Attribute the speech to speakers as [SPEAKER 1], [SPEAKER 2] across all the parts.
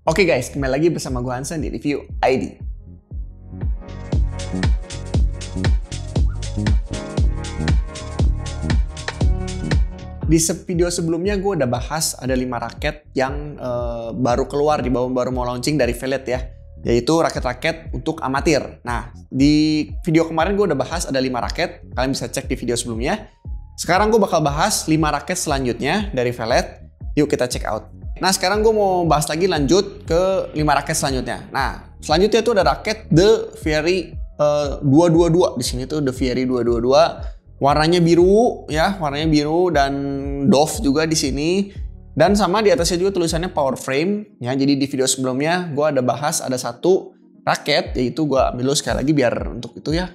[SPEAKER 1] Oke guys, kembali lagi bersama gue Hansen di Review ID. Di video sebelumnya gue udah bahas ada 5 raket yang baru keluar, baru mau launching dari Velet ya. Yaitu raket-raket untuk amatir. Nah, di video kemarin gue udah bahas ada 5 raket. Kalian bisa cek di video sebelumnya. Sekarang gue bakal bahas 5 raket selanjutnya dari Velet. Yuk kita check out. Nah, sekarang gue mau bahas lagi lanjut ke 5 raket selanjutnya. Nah, selanjutnya tuh ada raket The Fiery 222. Di sini tuh The Fiery 222. Warnanya biru ya, warnanya biru dan Dove juga di sini. Dan sama di atasnya juga tulisannya Power Frame ya. Jadi di video sebelumnya gue ada bahas ada satu raket, yaitu gue ambil dulu sekali lagi biar untuk itu ya.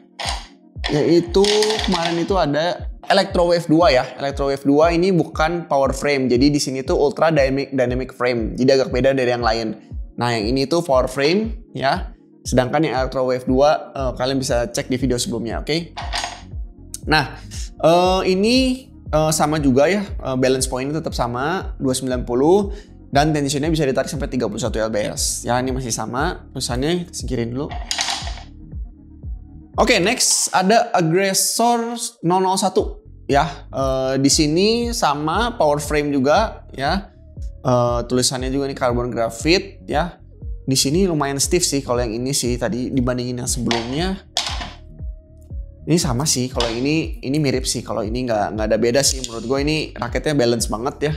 [SPEAKER 1] Yaitu kemarin itu ada Electrowave 2 ya. Electrowave 2 ini bukan power frame. Jadi di sini tuh ultra dynamic frame. Jadi agak beda dari yang lain. Nah, yang ini tuh power frame ya. Sedangkan yang Electrowave 2 kalian bisa cek di video sebelumnya, oke? Nah, ini sama juga ya. Balance point-nya tetap sama 290 dan tensionnya bisa ditarik sampai 31 lbs. Ya, ini masih sama. Tulisannya singkirin dulu. Oke, next ada Aggressor 001 ya. Di sini sama power frame juga ya. Tulisannya juga nih carbon graphite ya. Di sini lumayan stiff sih kalau yang ini sih tadi dibandingin yang sebelumnya. Ini sama sih, kalau ini mirip sih. Kalau ini nggak ada beda sih menurut gue. Ini raketnya balance banget ya.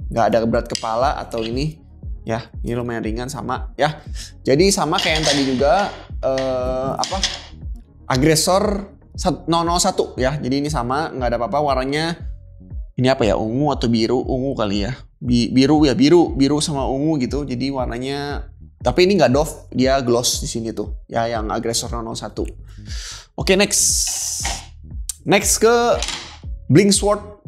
[SPEAKER 1] Nggak ada berat kepala atau ini ya. Ini lumayan ringan sama ya. Jadi sama kayak yang tadi juga Aggressor 001 ya. Jadi ini sama, nggak ada apa-apa. Warnanya ini apa ya, ungu atau biru? Ungu kali ya. Biru ya, biru sama ungu gitu. Jadi warnanya, tapi ini nggak Dove, dia gloss di sini tuh. Ya, yang Aggressor 001. Oke, next ke Blink Sword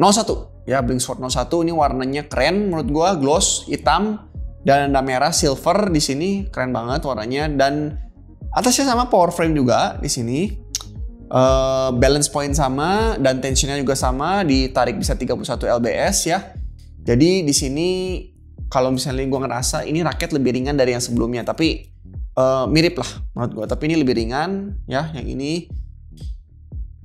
[SPEAKER 1] 01 ya. Blink Sword 01 ini warnanya keren menurut gua, gloss, hitam dan ada merah, silver di sini, keren banget warnanya. Dan atasnya sama power frame juga di sini. Balance point sama dan tensionnya juga sama, ditarik bisa 31 lbs ya. Jadi di sini kalau misalnya gue ngerasa ini raket lebih ringan dari yang sebelumnya, tapi mirip lah menurut gue. Tapi ini lebih ringan ya yang ini.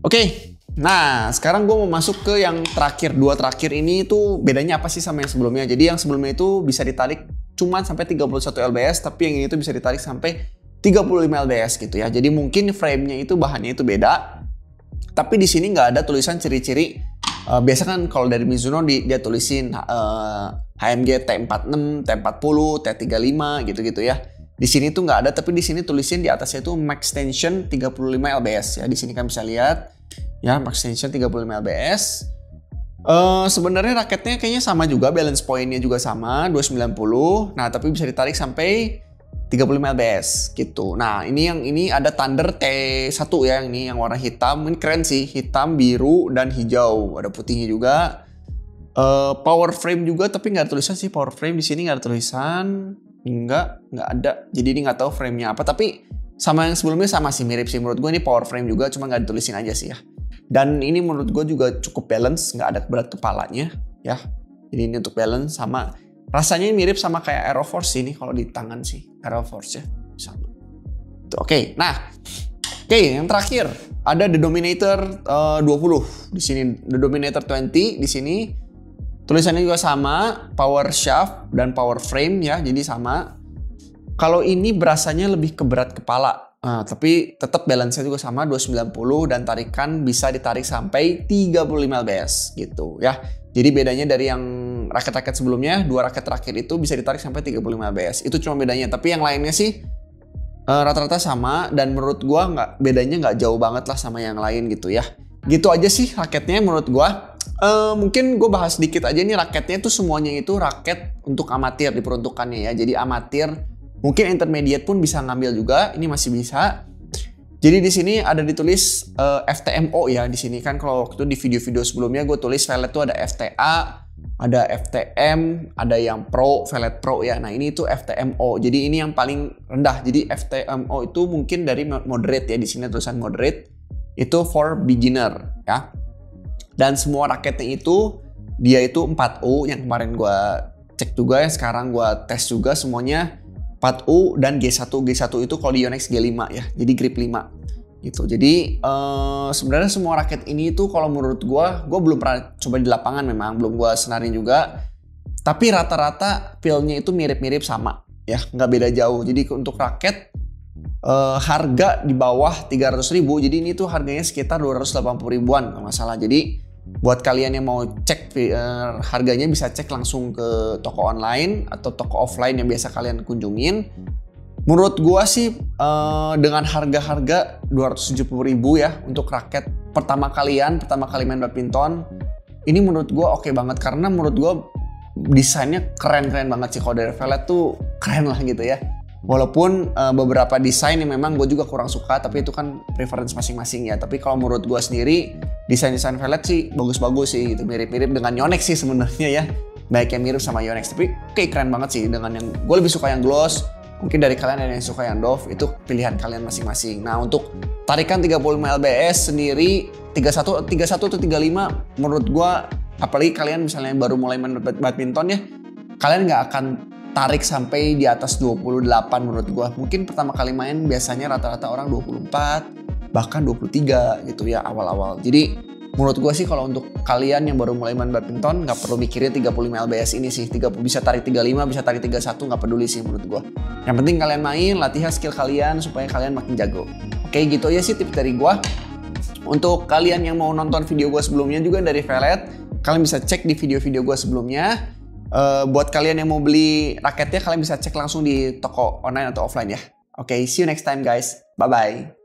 [SPEAKER 1] Oke, nah sekarang gue mau masuk ke yang terakhir. Dua terakhir ini tuh bedanya apa sih sama yang sebelumnya? Jadi yang sebelumnya itu bisa ditarik cuma sampai 31 lbs, tapi yang ini tuh bisa ditarik sampai 35 lbs gitu ya. Jadi mungkin frame-nya itu bahannya itu beda. Tapi di sini nggak ada tulisan ciri-ciri. Biasa kan kalau dari Mizuno dia tulisin HMG T46, T40, T35 gitu-gitu ya. Di sini tuh nggak ada, tapi di sini tulisin di atasnya itu max tension 35 lbs ya. Di sini kan bisa lihat ya, max tension 35 lbs. Sebenarnya raketnya kayaknya sama juga, balance point-nya juga sama 290. Nah, tapi bisa ditarik sampai 35 lbs gitu. Nah, ini ada Thunder T1 ya, ini yang warna hitam. Ini keren sih, hitam, biru dan hijau. Ada putihnya juga. Power frame juga, tapi nggak ada tulisan sih power frame di sini, nggak ada tulisan. Nggak ada. Jadi ini nggak tahu frame-nya apa. Tapi sama yang sebelumnya sama sih, mirip sih menurut gue. Ini power frame juga, cuma nggak ditulisin aja sih ya. Dan ini menurut gue juga cukup balance, nggak ada berat kepalanya ya. Jadi ini untuk balance sama. Rasanya mirip sama kayak Aeroforce ini kalau di tangan sih, Aeroforce ya, sama. Oke, nah, yang terakhir ada The Dominator 20 di sini, The Dominator 20 di sini tulisannya juga sama, power shaft dan power frame ya, jadi sama. Kalau ini berasanya lebih ke berat kepala, tapi tetap balance-nya juga sama 290 dan tarikan bisa ditarik sampai 35 lbs gitu ya. Jadi bedanya dari yang raket-raket sebelumnya, dua raket terakhir itu bisa ditarik sampai 35 lbs. Itu cuma bedanya. Tapi yang lainnya sih rata-rata sama. Dan menurut gua bedanya nggak jauh banget lah sama yang lain gitu ya. Gitu aja sih raketnya menurut gua. Mungkin gue bahas sedikit aja nih, raketnya itu semuanya itu raket untuk amatir diperuntukannya ya. Jadi amatir, mungkin intermediate pun bisa ngambil juga. Ini masih bisa. Jadi di sini ada ditulis FTMO ya. Di sini kan kalau waktu itu di video-video sebelumnya gue tulis Velet tuh ada FTA, ada FTM, ada yang Pro, Velet Pro ya. Nah, ini tuh FTMO. Jadi ini yang paling rendah. Jadi FTMO itu mungkin dari moderate ya. Di sini tulisan moderate. Itu for beginner ya. Dan semua raketnya itu dia itu 4U yang kemarin gue cek juga yang sekarang gue tes juga semuanya 4U dan G1. G1 itu kalau di Yonex G5 ya, jadi grip 5 gitu. Jadi sebenarnya semua raket ini tuh kalau menurut gue belum pernah coba di lapangan, memang belum gue senarin juga. Tapi rata-rata feel-nya itu mirip-mirip sama ya, nggak beda jauh. Jadi untuk raket harga di bawah 300.000, jadi ini tuh harganya sekitar 280 ribuan kalau nggak salah. Jadi buat kalian yang mau cek harganya bisa cek langsung ke toko online atau toko offline yang biasa kalian kunjungin. Menurut gua sih dengan harga-harga 270 ribu ya untuk raket pertama kali main badminton, ini menurut gua oke banget karena menurut gua desainnya keren-keren banget sih. Kalau dari Velet tuh keren lah gitu ya. Walaupun beberapa desain yang memang gue juga kurang suka, tapi itu kan preference masing-masing ya. Tapi kalau menurut gue sendiri desain-desain Velet sih bagus-bagus sih gitu, mirip-mirip dengan Yonex sih sebenarnya ya. Baik yang mirip sama Yonex, tapi kayak keren banget sih dengan yang gue lebih suka yang gloss. Mungkin dari kalian ada yang suka yang Dove, itu pilihan kalian masing-masing. Nah untuk tarikan 35 lbs sendiri 31 atau 35 menurut gue, apalagi kalian misalnya yang baru mulai main badminton ya, kalian nggak akan tarik sampai di atas 28 menurut gue. Mungkin pertama kali main biasanya rata-rata orang 24 bahkan 23 gitu ya awal-awal. Jadi menurut gue sih kalau untuk kalian yang baru mulai main badminton nggak perlu mikirin 35 lbs ini sih. Bisa tarik 35, bisa tarik 31, nggak peduli sih menurut gue. Yang penting kalian main, latihan skill kalian supaya kalian makin jago. Oke, gitu aja sih tips dari gue. Untuk kalian yang mau nonton video gue sebelumnya juga dari Velet, kalian bisa cek di video-video gue sebelumnya. Buat kalian yang mau beli raketnya, kalian bisa cek langsung di toko online atau offline ya. Oke, see you next time guys. Bye-bye.